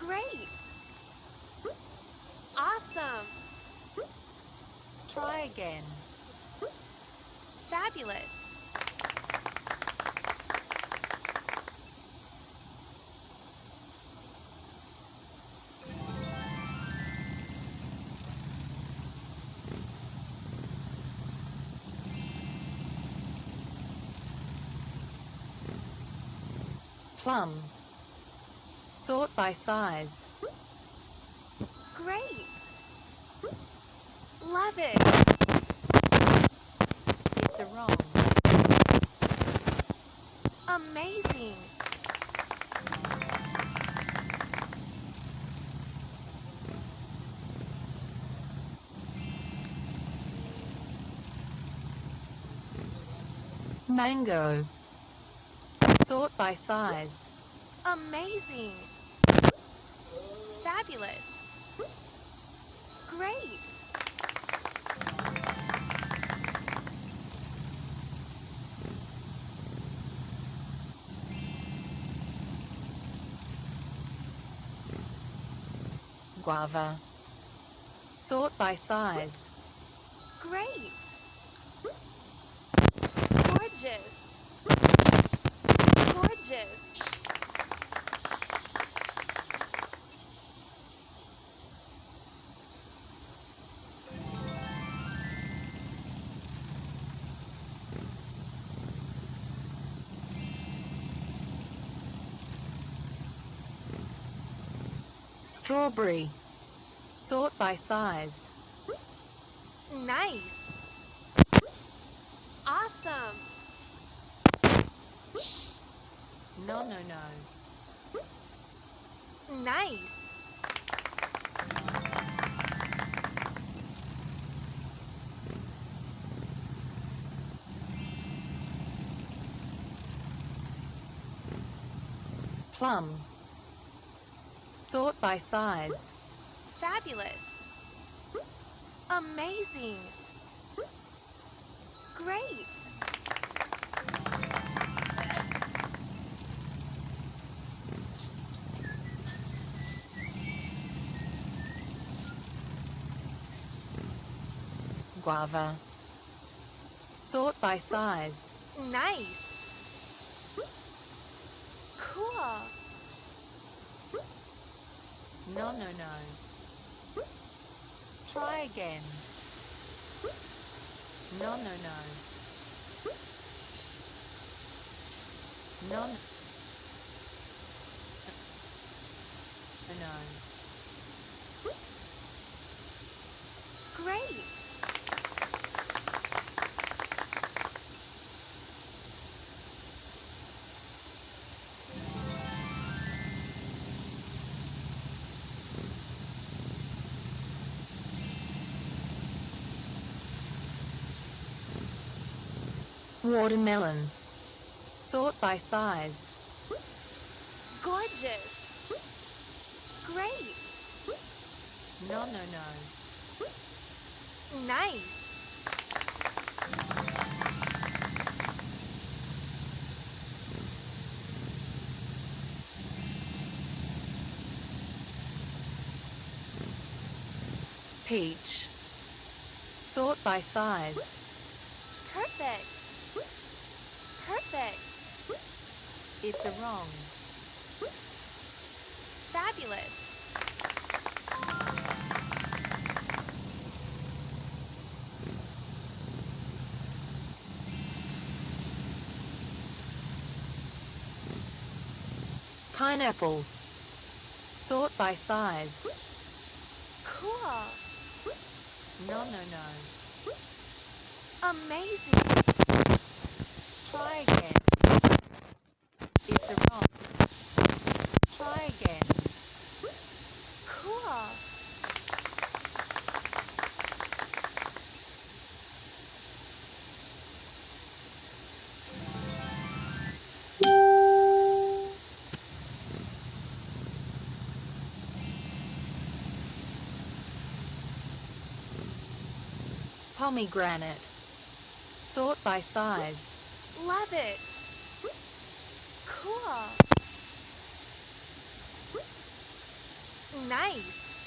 Great! Awesome! Try again. Fabulous! Plum. Sort by size. Great! Love it! It's a wrong. Amazing! Mango. Sort by size. Amazing! Fabulous! Great! Guava. Sort by size. Great! Gorgeous! Gorgeous! Strawberry. Sort by size. Nice! Awesome! No. Nice! Plum. Sort by size. Fabulous! Amazing! Great! Guava. Sort by size. Nice! Cool! No. Try again. No. No. Great! Watermelon. Sort by size. Gorgeous! Great! No. Nice! Peach. Sort by size. Perfect! Perfect! It's a wrong. Fabulous! Pineapple. Sort by size. Cool! No. Amazing! Try again. It's a wrong. Try again. Cool! Pomegranate. Sort by size. Love it! Cool! Nice.